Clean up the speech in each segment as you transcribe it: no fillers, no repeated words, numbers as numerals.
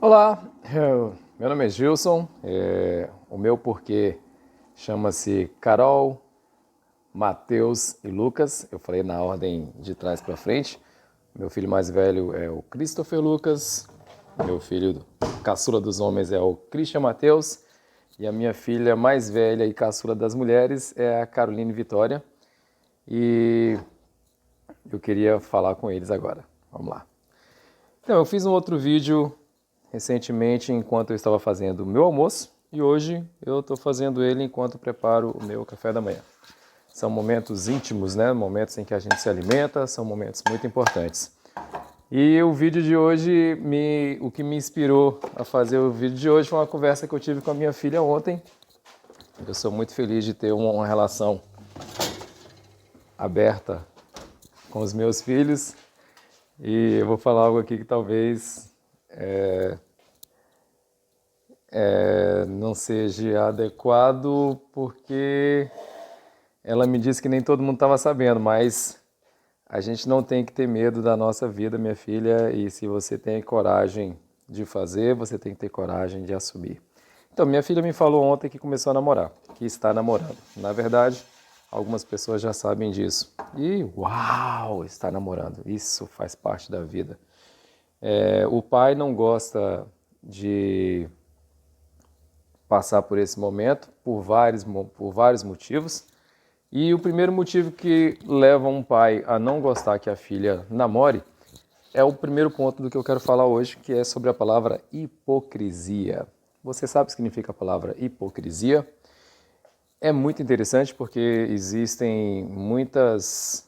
Olá, meu nome é Gilson, o meu porquê chama-se Carol, Mateus e Lucas. Eu falei na ordem de trás para frente. Meu filho mais velho é o Christopher Lucas, meu filho caçula dos homens é o Christian Mateus e a minha filha mais velha e caçula das mulheres é a Caroline Vitória. E eu queria falar com eles agora. Vamos lá. Então, eu fiz um outro vídeo recentemente enquanto eu estava fazendo o meu almoço e hoje eu estou fazendo ele enquanto preparo o meu café da manhã. São momentos íntimos, né? Momentos em que a gente se alimenta, são momentos muito importantes. E o vídeo de hoje, o que me inspirou a fazer o vídeo de hoje foi uma conversa que eu tive com a minha filha ontem. Eu sou muito feliz de ter uma relação aberta com os meus filhos e eu vou falar algo aqui que talvez não seja adequado, porque ela me disse que nem todo mundo estava sabendo, mas a gente não tem que ter medo da nossa vida, minha filha, e se você tem coragem de fazer, você tem que ter coragem de assumir. Então, minha filha me falou ontem que começou a namorar, que está namorando. Na verdade, algumas pessoas já sabem disso. E, uau, está namorando, isso faz parte da vida. O pai não gosta de passar por esse momento por vários motivos. E o primeiro motivo que leva um pai a não gostar que a filha namore é o primeiro ponto do que eu quero falar hoje, que é sobre a palavra hipocrisia. Você sabe o que significa a palavra hipocrisia? É muito interessante porque existem muitas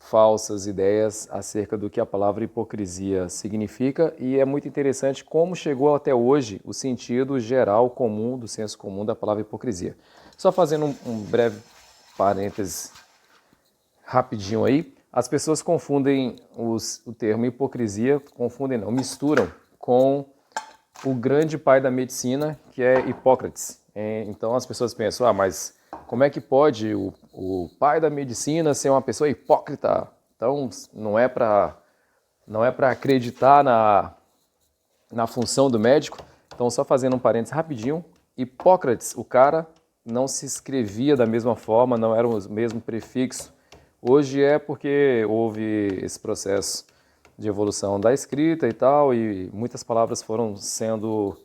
falsas ideias acerca do que a palavra hipocrisia significa e é muito interessante como chegou até hoje o sentido geral comum, do senso comum da palavra hipocrisia. Só fazendo um breve parênteses rapidinho aí, as pessoas confundem o termo hipocrisia, misturam com o grande pai da medicina, que é Hipócrates. Então as pessoas pensam, mas como é que pode o pai da medicina ser uma pessoa hipócrita? Então não é para acreditar na função do médico. Então só fazendo um parênteses rapidinho, Hipócrates, o cara não se escrevia da mesma forma, não era o mesmo prefixo. Hoje é porque houve esse processo de evolução da escrita e tal, e muitas palavras foram sendo,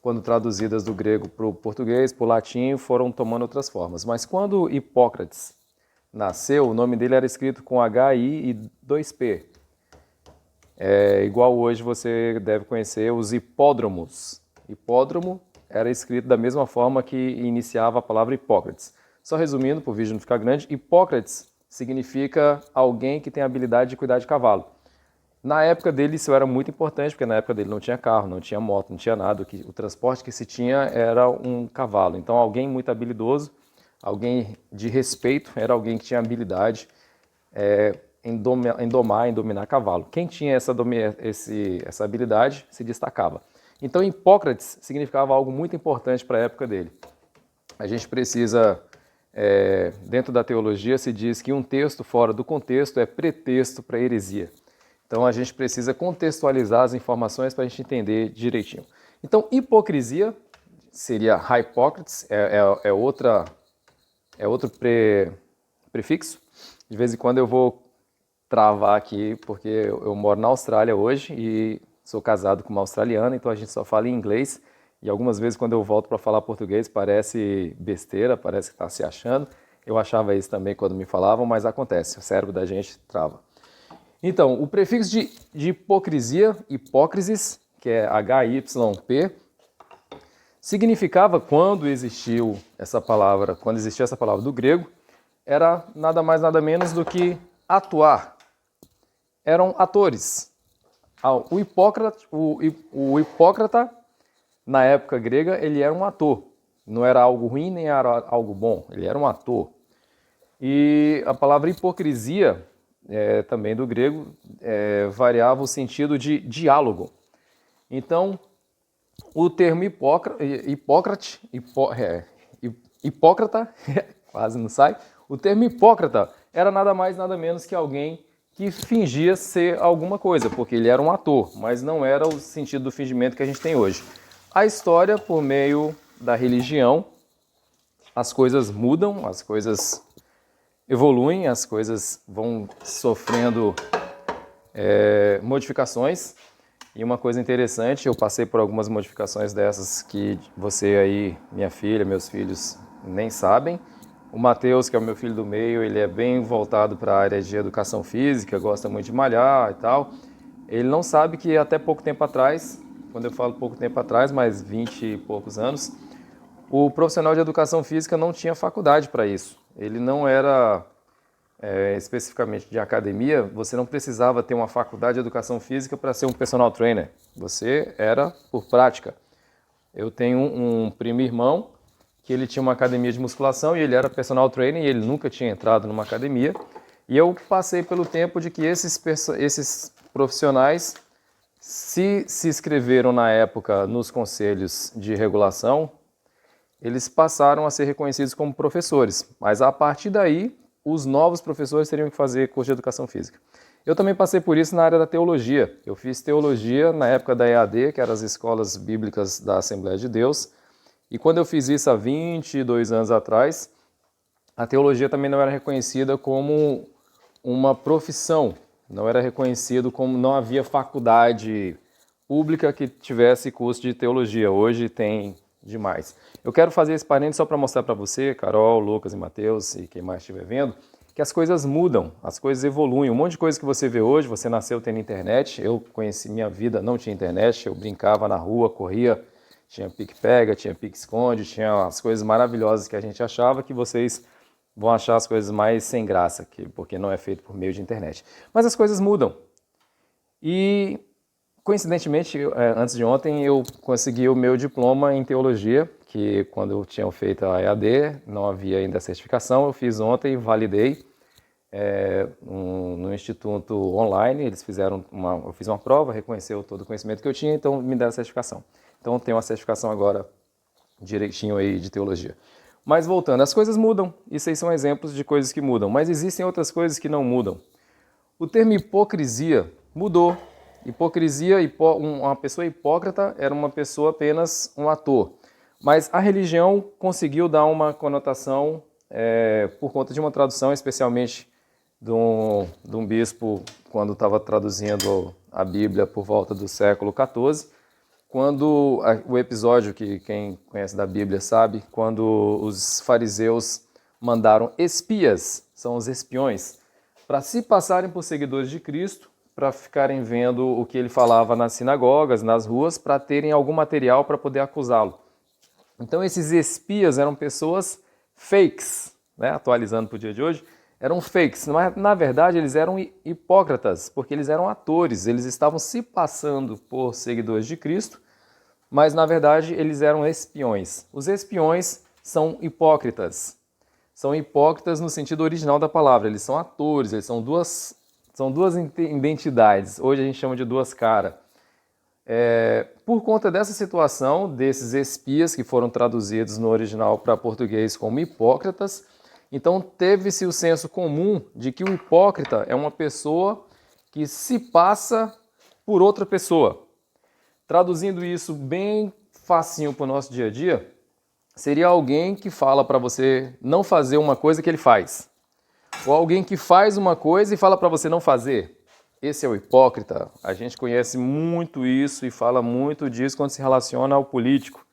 quando traduzidas do grego para o português, para o latim, foram tomando outras formas. Mas quando Hipócrates nasceu, o nome dele era escrito com H-I e 2P. Igual hoje você deve conhecer os hipódromos. Hipódromo era escrito da mesma forma que iniciava a palavra Hipócrates. Só resumindo, para o vídeo não ficar grande, Hipócrates significa alguém que tem a habilidade de cuidar de cavalo. Na época dele isso era muito importante, porque na época dele não tinha carro, não tinha moto, não tinha nada. O transporte que se tinha era um cavalo. Então alguém muito habilidoso, alguém de respeito, era alguém que tinha habilidade em dominar cavalo. Quem tinha essa habilidade se destacava. Então Hipócrates significava algo muito importante para a época dele. A gente precisa, dentro da teologia se diz que um texto fora do contexto é pretexto para heresia. Então a gente precisa contextualizar as informações para a gente entender direitinho. Então hipocrisia seria hypocrites, outro prefixo. De vez em quando eu vou travar aqui porque eu moro na Austrália hoje e sou casado com uma australiana, então a gente só fala em inglês e algumas vezes quando eu volto para falar português parece besteira, parece que está se achando. Eu achava isso também quando me falavam, mas acontece, o cérebro da gente trava. Então, o prefixo de hipocrisia, hipócrisis, que é H-Y-P, significava quando existiu essa palavra do grego, era nada mais nada menos do que atuar. Eram atores. O Hipócrata, na época grega, ele era um ator. Não era algo ruim nem era algo bom, ele era um ator. E a palavra hipocrisia, também do grego, variava o sentido de diálogo. Então, o termo hipócrita, quase não sai, o termo hipócrita era nada mais nada menos que alguém que fingia ser alguma coisa, porque ele era um ator, mas não era o sentido do fingimento que a gente tem hoje. A história, por meio da religião, as coisas mudam, as coisas evoluem, as coisas vão sofrendo modificações. E uma coisa interessante, eu passei por algumas modificações dessas que você aí, minha filha, meus filhos, nem sabem. O Matheus, que é o meu filho do meio, ele é bem voltado para a área de educação física, gosta muito de malhar e tal. Ele não sabe que até pouco tempo atrás, quando eu falo pouco tempo atrás, mais 20 e poucos anos, o profissional de educação física não tinha faculdade para isso. Ele não era especificamente de academia, você não precisava ter uma faculdade de educação física para ser um personal trainer. Você era por prática. Eu tenho um primo irmão que ele tinha uma academia de musculação e ele era personal trainer e ele nunca tinha entrado numa academia. E eu passei pelo tempo de que esses profissionais se inscreveram na época nos conselhos de regulação, eles passaram a ser reconhecidos como professores. Mas a partir daí, os novos professores teriam que fazer curso de educação física. Eu também passei por isso na área da teologia. Eu fiz teologia na época da EAD, que eram as escolas bíblicas da Assembleia de Deus. E quando eu fiz isso há 22 anos atrás, a teologia também não era reconhecida como uma profissão. Não era reconhecido como, não havia faculdade pública que tivesse curso de teologia. Hoje tem demais. Eu quero fazer esse parênteses só para mostrar para você, Carol, Lucas e Matheus, e quem mais estiver vendo, que as coisas mudam, as coisas evoluem. Um monte de coisa que você vê hoje, você nasceu tendo internet, eu conheci minha vida, não tinha internet, eu brincava na rua, corria, tinha pique-pega, tinha pique-esconde, tinha as coisas maravilhosas que a gente achava, que vocês vão achar as coisas mais sem graça, porque não é feito por meio de internet. Mas as coisas mudam. E, coincidentemente, antes de ontem, eu consegui o meu diploma em teologia, que quando eu tinha feito a EAD, não havia ainda a certificação, eu fiz ontem, validei no instituto online, eles fizeram eu fiz uma prova, reconheceu todo o conhecimento que eu tinha, então me deram a certificação. Então eu tenho uma certificação agora direitinho aí de teologia. Mas voltando, as coisas mudam, isso aí são exemplos de coisas que mudam, mas existem outras coisas que não mudam. O termo hipocrisia mudou. Hipocrisia, uma pessoa hipócrita era uma pessoa apenas um ator. Mas a religião conseguiu dar uma conotação por conta de uma tradução, especialmente de um bispo, quando estava traduzindo a Bíblia por volta do século XIV, quando o episódio que quem conhece da Bíblia sabe, quando os fariseus mandaram espias, são os espiões, para se passarem por seguidores de Cristo, para ficarem vendo o que ele falava nas sinagogas, nas ruas, para terem algum material para poder acusá-lo. Então esses espias eram pessoas fakes, né? Atualizando para o dia de hoje, eram fakes, mas na verdade eles eram hipócritas, porque eles eram atores, eles estavam se passando por seguidores de Cristo, mas na verdade eles eram espiões. Os espiões são hipócritas no sentido original da palavra, eles são atores, eles são duas identidades, hoje a gente chama de duas caras. Por conta dessa situação, desses espias que foram traduzidos no original para português como hipócritas, então teve-se o senso comum de que o hipócrita é uma pessoa que se passa por outra pessoa. Traduzindo isso bem facinho para o nosso dia a dia, seria alguém que fala para você não fazer uma coisa que ele faz. Ou alguém que faz uma coisa e fala para você não fazer. Esse é o hipócrita. A gente conhece muito isso e fala muito disso quando se relaciona ao político,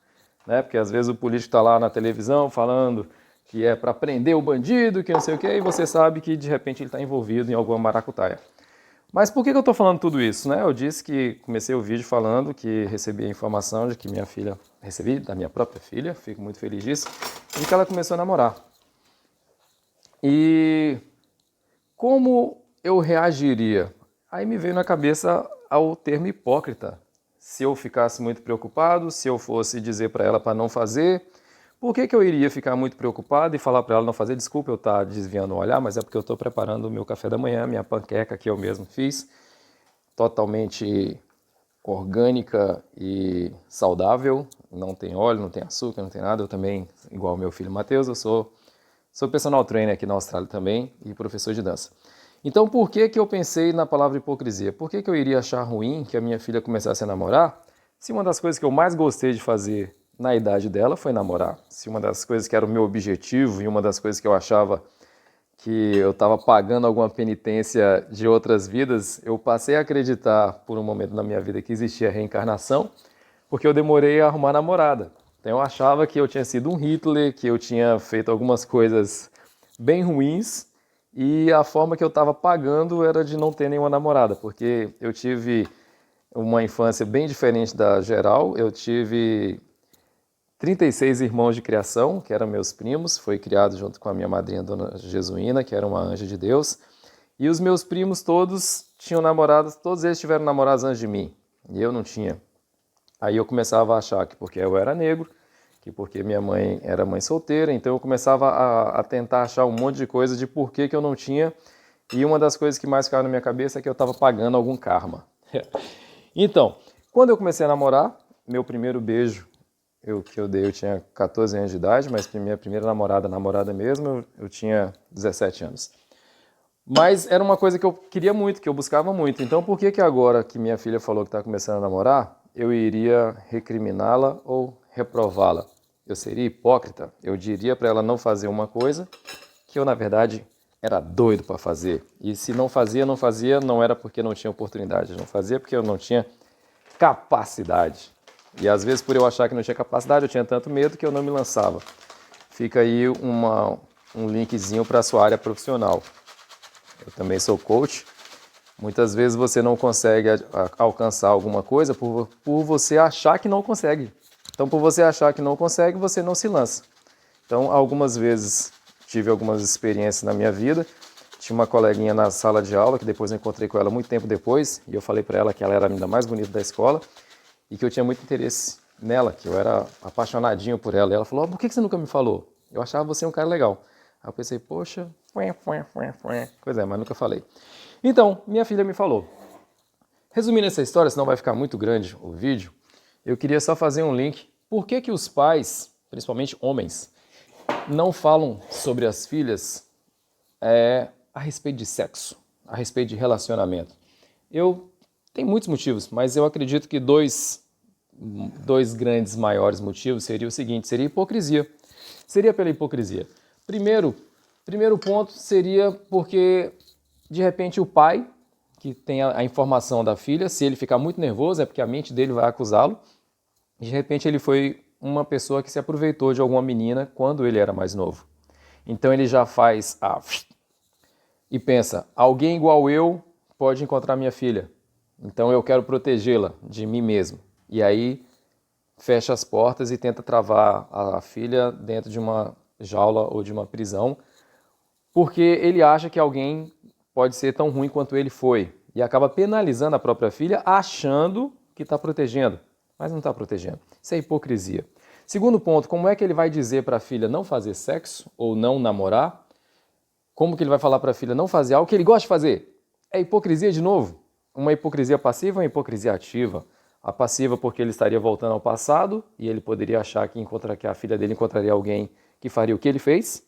né? Porque às vezes o político está lá na televisão falando que é para prender o bandido, que não sei o quê, e você sabe que de repente ele está envolvido em alguma maracutaia. Mas por que eu estou falando tudo isso, né? Eu disse que comecei o vídeo falando que recebi a informação de que minha filha, recebi da minha própria filha, fico muito feliz disso, e que ela começou a namorar. E como eu reagiria? Aí me veio na cabeça o termo hipócrita. Se eu ficasse muito preocupado, se eu fosse dizer para ela para não fazer, por que eu iria ficar muito preocupado e falar para ela não fazer? Desculpa eu estar desviando o olhar, mas é porque eu estou preparando o meu café da manhã, minha panqueca que eu mesmo fiz, totalmente orgânica e saudável, não tem óleo, não tem açúcar, não tem nada. Eu também, igual o meu filho Matheus, eu sou personal trainer aqui na Austrália também e professor de dança. Então, por que que eu pensei na palavra hipocrisia? Por que que eu iria achar ruim que a minha filha começasse a namorar, se uma das coisas que eu mais gostei de fazer na idade dela foi namorar? Se uma das coisas que era o meu objetivo e uma das coisas que eu achava que eu estava pagando alguma penitência de outras vidas, eu passei a acreditar por um momento na minha vida que existia reencarnação, porque eu demorei a arrumar namorada. Então eu achava que eu tinha sido um Hitler, que eu tinha feito algumas coisas bem ruins e a forma que eu estava pagando era de não ter nenhuma namorada, porque eu tive uma infância bem diferente da geral. Eu tive 36 irmãos de criação, que eram meus primos, foi criado junto com a minha madrinha, Dona Jesuína, que era uma anja de Deus. E os meus primos todos tinham namoradas, todos eles tiveram namorados antes de mim, e eu não tinha. Aí eu começava a achar que porque eu era negro, que porque minha mãe era mãe solteira, então eu começava a tentar achar um monte de coisa de por que eu não tinha, e uma das coisas que mais ficava na minha cabeça é que eu estava pagando algum karma. Então, quando eu comecei a namorar, meu primeiro beijo que eu dei, eu tinha 14 anos de idade, mas minha primeira namorada mesmo, eu tinha 17 anos. Mas era uma coisa que eu queria muito, que eu buscava muito. Então, por que que agora que minha filha falou que está começando a namorar, eu iria recriminá-la ou reprová-la? Eu seria hipócrita. Eu diria para ela não fazer uma coisa que eu, na verdade, era doido para fazer. E se não fazia, não era porque não tinha oportunidade. Não fazia porque eu não tinha capacidade. E às vezes, por eu achar que não tinha capacidade, eu tinha tanto medo que eu não me lançava. Fica aí um linkzinho para a sua área profissional. Eu também sou coach. Muitas vezes você não consegue alcançar alguma coisa por você achar que não consegue. Então, por você achar que não consegue, você não se lança. Então, algumas vezes tive algumas experiências na minha vida. Tinha uma coleguinha na sala de aula, que depois eu encontrei com ela muito tempo depois, e eu falei para ela que ela era a menina mais bonita da escola e que eu tinha muito interesse nela, que eu era apaixonadinho por ela. E ela falou: por que você nunca me falou? Eu achava você um cara legal. Aí eu pensei: poxa, coisa é, mas nunca falei. Então, minha filha me falou. Resumindo essa história, senão vai ficar muito grande o vídeo, eu queria só fazer um link. Por que que os pais, principalmente homens, não falam sobre as filhas a respeito de sexo, a respeito de relacionamento? Tem muitos motivos, mas eu acredito que dois grandes maiores motivos seria o seguinte: seria hipocrisia. Seria pela hipocrisia. Primeiro ponto seria porque, de repente, o pai, que tem a informação da filha, se ele ficar muito nervoso, é porque a mente dele vai acusá-lo. De repente, ele foi uma pessoa que se aproveitou de alguma menina quando ele era mais novo. Então, ele já faz e pensa: alguém igual eu pode encontrar minha filha. Então, eu quero protegê-la de mim mesmo. E aí, fecha as portas e tenta travar a filha dentro de uma jaula ou de uma prisão, porque ele acha que alguém pode ser tão ruim quanto ele foi. E acaba penalizando a própria filha, achando que está protegendo, mas não está protegendo. Isso é hipocrisia. Segundo ponto: como é que ele vai dizer para a filha não fazer sexo ou não namorar? Como que ele vai falar para a filha não fazer algo que ele gosta de fazer? É hipocrisia de novo. Uma hipocrisia passiva ou uma hipocrisia ativa? A passiva porque ele estaria voltando ao passado e ele poderia achar que a filha dele encontraria alguém que faria o que ele fez.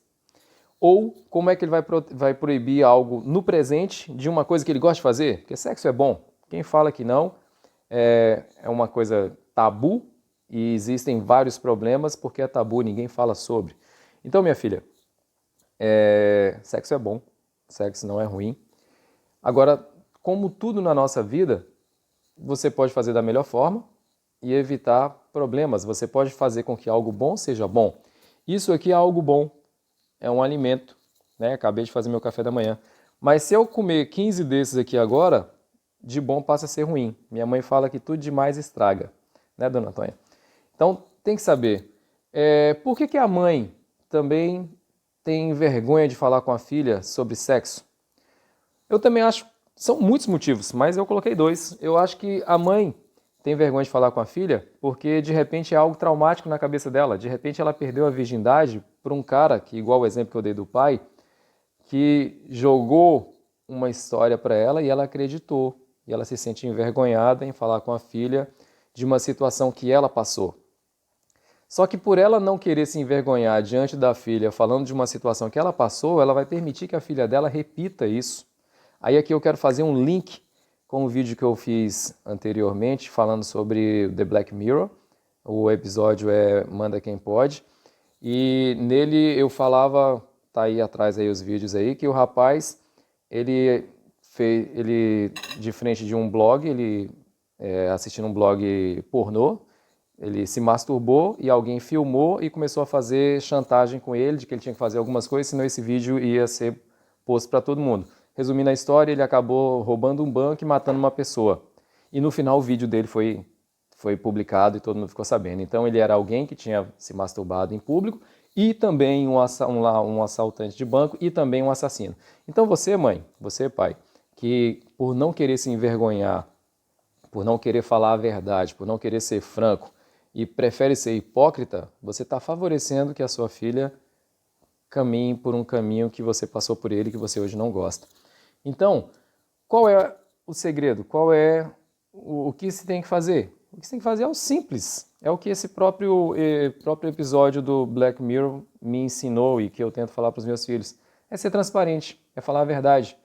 Ou como é que ele vai proibir algo no presente de uma coisa que ele gosta de fazer? Porque sexo é bom. Quem fala que não é uma coisa tabu e existem vários problemas porque é tabu, ninguém fala sobre. Então, minha filha, sexo é bom, sexo não é ruim. Agora, como tudo na nossa vida, você pode fazer da melhor forma e evitar problemas. Você pode fazer com que algo bom seja bom. Isso aqui é algo bom, é um alimento, né? Acabei de fazer meu café da manhã. Mas se eu comer 15 desses aqui agora, de bom passa a ser ruim. Minha mãe fala que tudo demais estraga, né, dona Antônia? Então, tem que saber. Por que a mãe também tem vergonha de falar com a filha sobre sexo? Eu também acho, são muitos motivos, mas eu coloquei dois. Eu acho que a mãe tem vergonha de falar com a filha porque, de repente, é algo traumático na cabeça dela. De repente, ela perdeu a virgindade por um cara, que igual o exemplo que eu dei do pai, que jogou uma história para ela e ela acreditou. E ela se sente envergonhada em falar com a filha de uma situação que ela passou. Só que por ela não querer se envergonhar diante da filha falando de uma situação que ela passou, ela vai permitir que a filha dela repita isso. Aí aqui eu quero fazer um link com o vídeo que eu fiz anteriormente, falando sobre The Black Mirror. O episódio é Manda Quem Pode. E nele eu falava, tá aí atrás aí os vídeos aí, que o rapaz, ele de frente de um blog, assistindo um blog pornô, ele se masturbou e alguém filmou e começou a fazer chantagem com ele, de que ele tinha que fazer algumas coisas, senão esse vídeo ia ser posto para todo mundo. Resumindo a história, ele acabou roubando um banco e matando uma pessoa. E no final o vídeo dele foi publicado e todo mundo ficou sabendo. Então ele era alguém que tinha se masturbado em público e também um assaltante de banco e também um assassino. Então você, mãe, você, pai, que por não querer se envergonhar, por não querer falar a verdade, por não querer ser franco e prefere ser hipócrita, você está favorecendo que a sua filha caminhe por um caminho que você passou por ele e que você hoje não gosta. Então, qual é o segredo? Qual é o que se tem que fazer? O que se tem que fazer é o simples. É o que esse próprio episódio do Black Mirror me ensinou e que eu tento falar para os meus filhos. É ser transparente, é falar a verdade.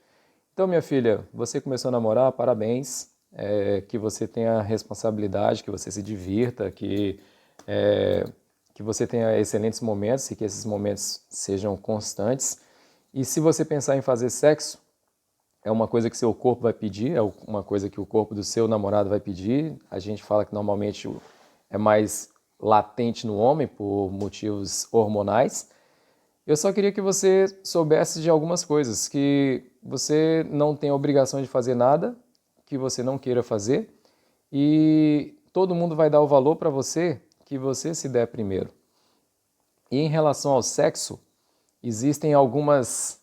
Então, minha filha, você começou a namorar, parabéns. Que você tenha responsabilidade, que você se divirta, que você tenha excelentes momentos e que esses momentos sejam constantes. E se você pensar em fazer sexo, é uma coisa que seu corpo vai pedir, é uma coisa que o corpo do seu namorado vai pedir. A gente fala que normalmente é mais latente no homem por motivos hormonais. Eu só queria que você soubesse de algumas coisas, que você não tem a obrigação de fazer nada que você não queira fazer e todo mundo vai dar o valor para você que você se der primeiro. E em relação ao sexo, existem alguns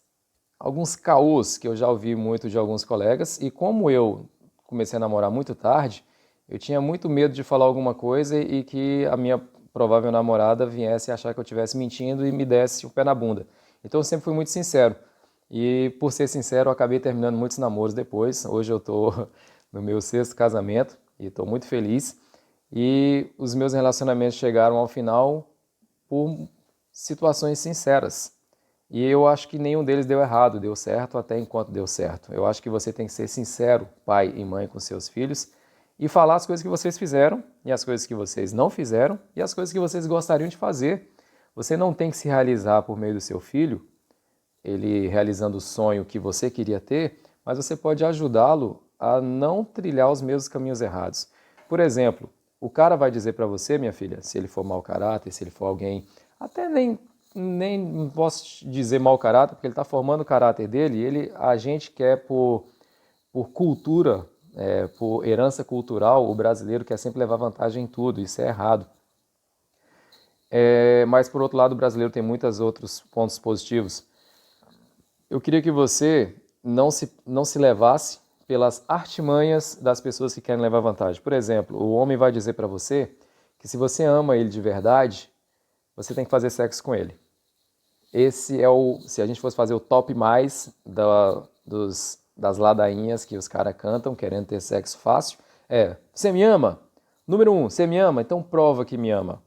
caôs que eu já ouvi muito de alguns colegas e como eu comecei a namorar muito tarde, eu tinha muito medo de falar alguma coisa e que a minha provável namorada viesse achar que eu estivesse mentindo e me desse o pé na bunda. Então eu sempre fui muito sincero. E por ser sincero, eu acabei terminando muitos namoros depois. Hoje eu estou no meu 6º casamento e estou muito feliz. E os meus relacionamentos chegaram ao final por situações sinceras. E eu acho que nenhum deles deu errado, deu certo até enquanto deu certo. Eu acho que você tem que ser sincero, pai e mãe, com seus filhos e falar as coisas que vocês fizeram e as coisas que vocês não fizeram e as coisas que vocês gostariam de fazer. Você não tem que se realizar por meio do seu filho, ele realizando o sonho que você queria ter, mas você pode ajudá-lo a não trilhar os mesmos caminhos errados. Por exemplo, o cara vai dizer para você, minha filha, se ele for mau caráter, se ele for alguém, até nem posso dizer mau caráter, porque ele está formando o caráter dele, a gente quer por cultura, por herança cultural, o brasileiro quer sempre levar vantagem em tudo, isso é errado. Mas por outro lado, o brasileiro tem muitos outros pontos positivos. Eu queria que você não se levasse pelas artimanhas das pessoas que querem levar vantagem. Por exemplo, o homem vai dizer para você que se você ama ele de verdade, você tem que fazer sexo com ele. Esse é se a gente fosse fazer o top mais das ladainhas que os caras cantam, querendo ter sexo fácil, você me ama? Número 1, você me ama? Então prova que me ama.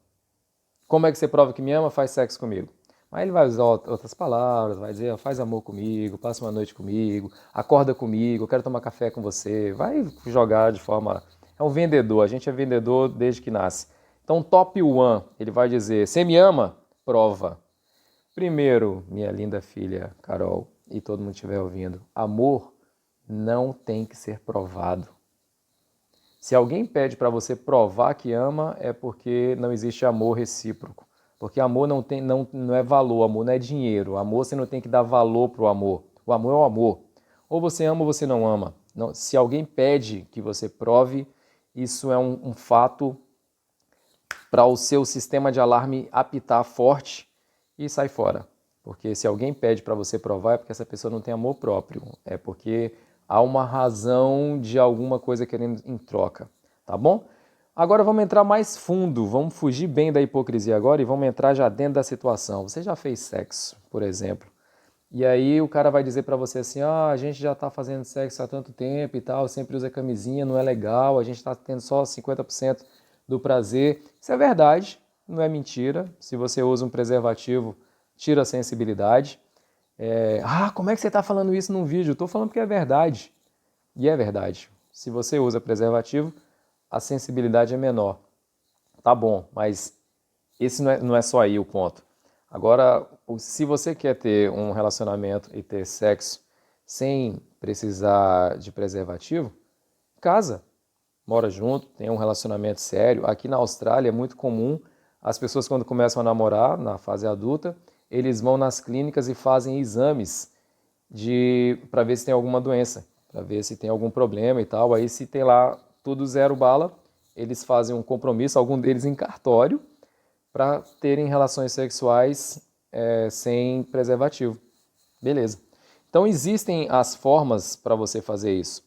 Como é que você prova que me ama? Faz sexo comigo. Aí ele vai usar outras palavras, vai dizer, faz amor comigo, passa uma noite comigo, acorda comigo, eu quero tomar café com você. Vai jogar de forma... É um vendedor, a gente é vendedor desde que nasce. Então, top 1, ele vai dizer, você me ama? Prova. Primeiro, minha linda filha Carol, e todo mundo estiver ouvindo, amor não tem que ser provado. Se alguém pede para você provar que ama, é porque não existe amor recíproco. Porque amor não é valor, amor não é dinheiro. Amor você não tem que dar valor para o amor. O amor é o amor. Ou você ama ou você não ama. Não, se alguém pede que você prove, isso é um fato para o seu sistema de alarme apitar forte e sai fora. Porque se alguém pede para você provar, é porque essa pessoa não tem amor próprio. É porque há uma razão de alguma coisa querendo em troca. Tá bom? Agora vamos entrar mais fundo, vamos fugir bem da hipocrisia agora e vamos entrar já dentro da situação. Você já fez sexo, por exemplo, e aí o cara vai dizer pra você assim, a gente já tá fazendo sexo há tanto tempo e tal, sempre usa camisinha, não é legal, a gente tá tendo só 50% do prazer. Isso é verdade, não é mentira. Se você usa um preservativo, tira a sensibilidade. Como é que você está falando isso num vídeo? Eu estou falando porque é verdade. E é verdade. Se você usa preservativo, a sensibilidade é menor. Tá bom, mas esse não é só aí o ponto. Agora, se você quer ter um relacionamento e ter sexo sem precisar de preservativo, casa, mora junto, tem um relacionamento sério. Aqui na Austrália é muito comum as pessoas, quando começam a namorar, na fase adulta, eles vão nas clínicas e fazem exames para ver se tem alguma doença, para ver se tem algum problema e tal. Aí, se tem lá tudo zero bala, eles fazem um compromisso, algum deles em cartório, para terem relações sexuais sem preservativo. Beleza. Então existem as formas para você fazer isso.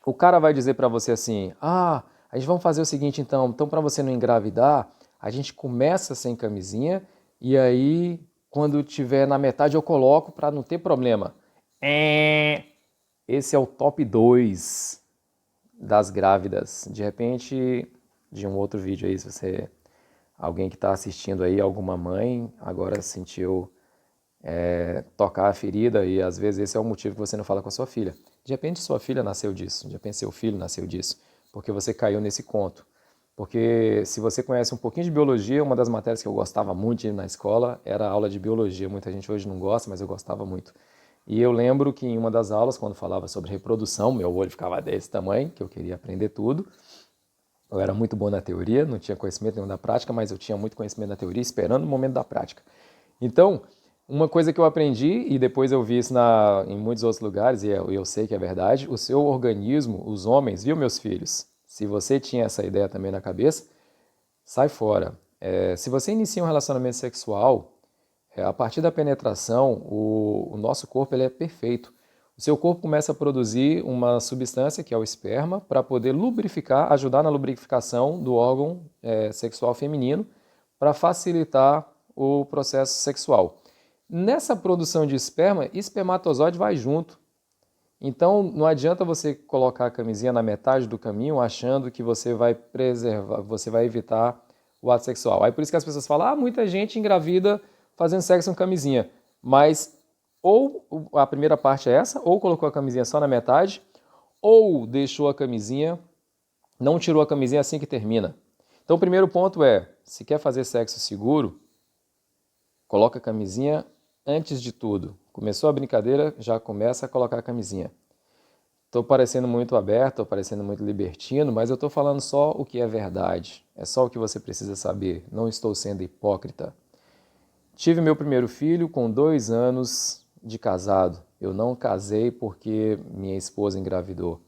O cara vai dizer para você assim: a gente vamos fazer o seguinte então para você não engravidar, a gente começa sem camisinha e aí quando tiver na metade eu coloco para não ter problema. Esse é o top 2 das grávidas. De repente, de um outro vídeo aí, se você, alguém que está assistindo aí, alguma mãe, agora sentiu tocar a ferida e às vezes esse é o motivo que você não fala com a sua filha. De repente sua filha nasceu disso, de repente seu filho nasceu disso, porque você caiu nesse conto. Porque se você conhece um pouquinho de biologia, uma das matérias que eu gostava muito de ir na escola era a aula de biologia. Muita gente hoje não gosta, mas eu gostava muito. E eu lembro que em uma das aulas, quando falava sobre reprodução, meu olho ficava desse tamanho, que eu queria aprender tudo. Eu era muito bom na teoria, não tinha conhecimento nenhum da prática, mas eu tinha muito conhecimento na teoria, esperando o momento da prática. Então, uma coisa que eu aprendi, e depois eu vi isso em muitos outros lugares, e eu sei que é verdade, o seu organismo, os homens, viu, meus filhos? Se você tinha essa ideia também na cabeça, sai fora. Se você inicia um relacionamento sexual, a partir da penetração, o nosso corpo ele é perfeito. O seu corpo começa a produzir uma substância, que é o esperma, para poder lubrificar, ajudar na lubrificação do órgão sexual feminino, para facilitar o processo sexual. Nessa produção de esperma, espermatozoide vai junto. Então não adianta você colocar a camisinha na metade do caminho achando que você vai preservar, você vai evitar o ato sexual. Aí por isso que as pessoas falam: muita gente engravida fazendo sexo com camisinha. Mas ou a primeira parte é essa, ou colocou a camisinha só na metade, ou deixou a camisinha, não tirou a camisinha assim que termina. Então o primeiro ponto é: se quer fazer sexo seguro, coloca a camisinha antes de tudo. Começou a brincadeira, já começa a colocar a camisinha. Estou parecendo muito aberto, estou parecendo muito libertino, mas eu estou falando só o que é verdade. É só o que você precisa saber. Não estou sendo hipócrita. Tive meu primeiro filho com 2 anos de casado. Eu não casei porque minha esposa engravidou.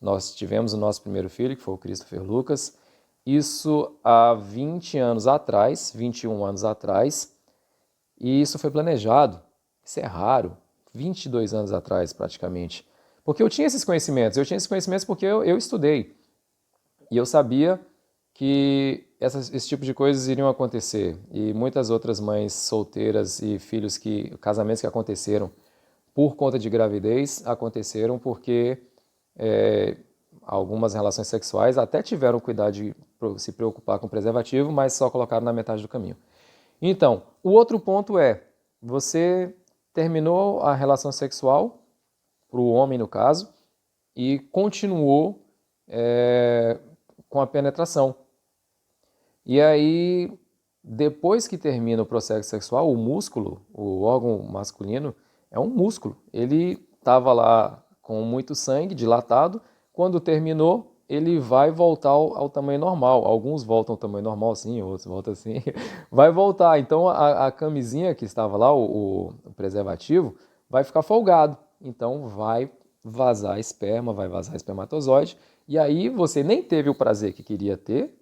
Nós tivemos o nosso primeiro filho, que foi o Christopher Lucas. Isso há 20 anos atrás, 21 anos atrás. E isso foi planejado. Isso é raro. 22 anos atrás, praticamente. Porque eu tinha esses conhecimentos. Eu tinha esses conhecimentos porque eu estudei. E eu sabia que esse tipo de coisas iriam acontecer. E muitas outras mães solteiras e casamentos que aconteceram por conta de gravidez, aconteceram porque algumas relações sexuais até tiveram cuidado de se preocupar com preservativo, mas só colocaram na metade do caminho. Então, o outro ponto é: você terminou a relação sexual, para o homem no caso, e continuou com a penetração. E aí, depois que termina o processo sexual, o músculo, o órgão masculino, é um músculo. Ele estava lá com muito sangue, dilatado. Quando terminou, ele vai voltar ao tamanho normal. Alguns voltam ao tamanho normal sim, outros voltam assim. Vai voltar. Então a camisinha que estava lá, o preservativo, vai ficar folgado. Então vai vazar esperma, vai vazar espermatozoide. E aí você nem teve o prazer que queria ter,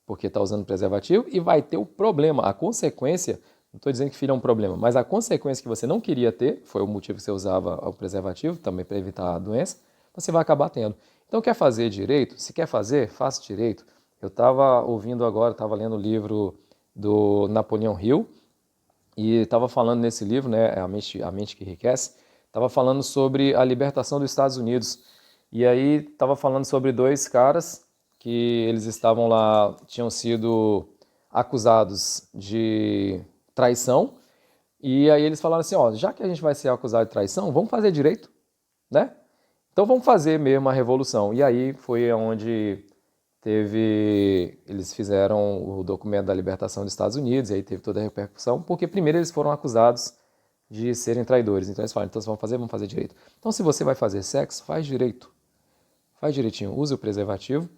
porque está usando preservativo, e vai ter o problema, a consequência. Não estou dizendo que filho é um problema, mas a consequência que você não queria ter, foi o motivo que você usava o preservativo, também para evitar a doença, você vai acabar tendo. Então, quer fazer direito? Se quer fazer, faça direito. Eu estava ouvindo agora, estava lendo o livro do Napoleão Hill, e estava falando nesse livro, né, a mente que Enriquece, estava falando sobre a libertação dos Estados Unidos. E aí estava falando sobre 2 caras que eles estavam lá, tinham sido acusados de traição, E aí eles falaram assim, ó, já que a gente vai ser acusado de traição, vamos fazer direito, né? Então vamos fazer mesmo a revolução. E aí foi onde eles fizeram o documento da libertação dos Estados Unidos, e aí teve toda a repercussão, porque primeiro eles foram acusados de serem traidores. Então eles falaram, então vamos fazer direito. Então se você vai fazer sexo, faz direito. Faz direitinho, usa o preservativo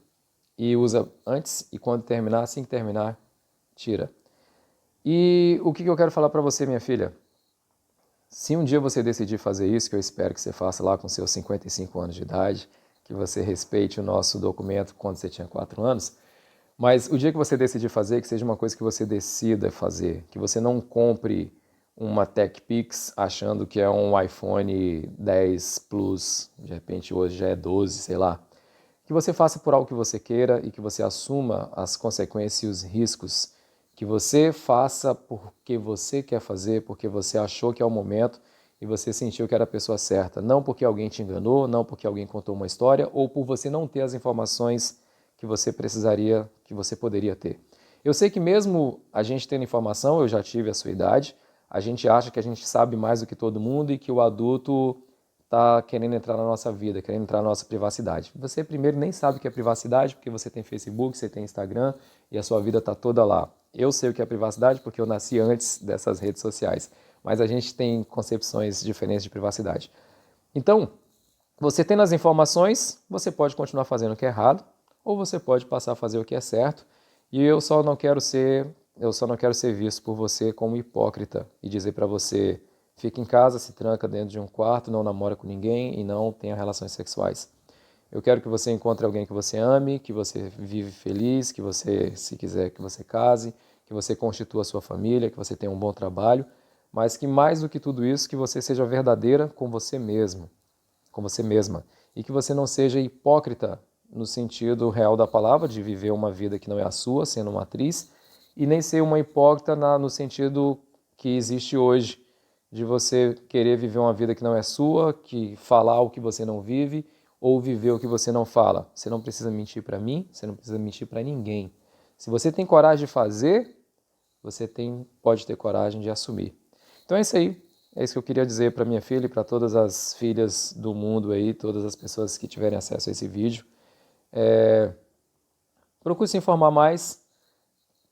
e usa antes e quando terminar, assim que terminar, tira. E o que eu quero falar para você, minha filha? Se um dia você decidir fazer isso, que eu espero que você faça lá com seus 55 anos de idade, que você respeite o nosso documento quando você tinha 4 anos, mas o dia que você decidir fazer, que seja uma coisa que você decida fazer, que você não compre uma TechPix achando que é um iPhone 10 Plus, de repente hoje já é 12, sei lá. Que você faça por algo que você queira e que você assuma as consequências e os riscos. Que você faça porque você quer fazer, porque você achou que é o momento e você sentiu que era a pessoa certa. Não porque alguém te enganou, não porque alguém contou uma história ou por você não ter as informações que você precisaria, que você poderia ter. Eu sei que mesmo a gente tendo informação, eu já tive a sua idade, a gente acha que a gente sabe mais do que todo mundo e que o adulto está querendo entrar na nossa vida, querendo entrar na nossa privacidade. Você primeiro nem sabe o que é privacidade, porque você tem Facebook, você tem Instagram e a sua vida está toda lá. Eu sei o que é privacidade porque eu nasci antes dessas redes sociais, mas a gente tem concepções diferentes de privacidade. Então, você tendo as informações, você pode continuar fazendo o que é errado, ou você pode passar a fazer o que é certo, e eu só não quero ser visto por você como hipócrita e dizer para você: fica em casa, se tranca dentro de um quarto, não namora com ninguém e não tenha relações sexuais. Eu quero que você encontre alguém que você ame, que você vive feliz, que você, se quiser, que você case, que você constitua a sua família, que você tenha um bom trabalho, mas que mais do que tudo isso, que você seja verdadeira com você mesmo, com você mesma, e que você não seja hipócrita no sentido real da palavra, de viver uma vida que não é a sua, sendo uma atriz, e nem ser uma hipócrita no sentido que existe hoje, de você querer viver uma vida que não é sua, que falar o que você não vive, ou viver o que você não fala. Você não precisa mentir para mim, você não precisa mentir para ninguém. Se você tem coragem de fazer, você pode ter coragem de assumir. Então é isso aí. É isso que eu queria dizer para minha filha e para todas as filhas do mundo aí, todas as pessoas que tiverem acesso a esse vídeo. Procure se informar mais.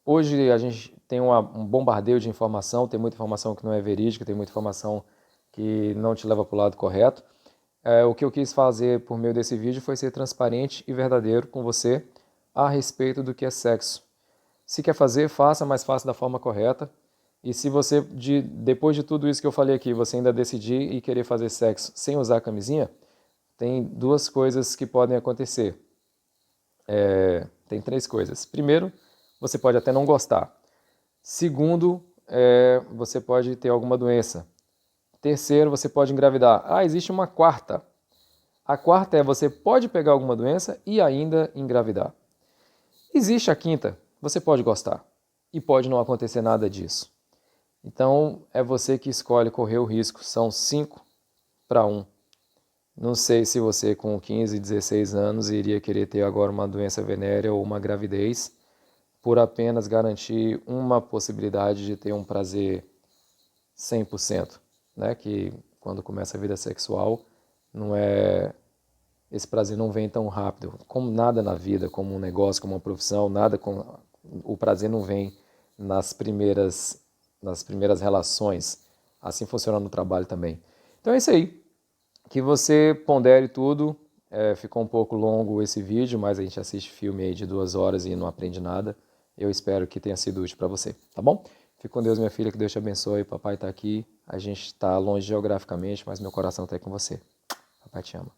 Hoje a gente tem um bombardeio de informação, tem muita informação que não é verídica, tem muita informação que não te leva para o lado correto. O que eu quis fazer por meio desse vídeo foi ser transparente e verdadeiro com você a respeito do que é sexo. Se quer fazer, faça, mas faça da forma correta. E se você, depois de tudo isso que eu falei aqui, você ainda decidir e querer fazer sexo sem usar camisinha, tem duas coisas que podem acontecer. Tem três coisas. Primeiro, você pode até não gostar. Segundo, você pode ter alguma doença. Terceiro, você pode engravidar. Ah, existe uma quarta. A quarta é você pode pegar alguma doença e ainda engravidar. Existe a quinta, você pode gostar e pode não acontecer nada disso. Então, é você que escolhe correr o risco. São 5 para 1. Não sei se você com 15, 16 anos iria querer ter agora uma doença venérea ou uma gravidez por apenas garantir uma possibilidade de ter um prazer 100%, né? Que quando começa a vida sexual, esse prazer não vem tão rápido. Como nada na vida, como um negócio, como uma profissão, o prazer não vem nas primeiras relações. Assim funciona no trabalho também. Então é isso aí. Que você pondere tudo. Ficou um pouco longo esse vídeo, mas a gente assiste filme aí de 2 horas e não aprende nada. Eu espero que tenha sido útil para você, tá bom? Fique com Deus, minha filha, que Deus te abençoe. Papai está aqui. A gente está longe geograficamente, mas meu coração está aí com você. Papai te ama.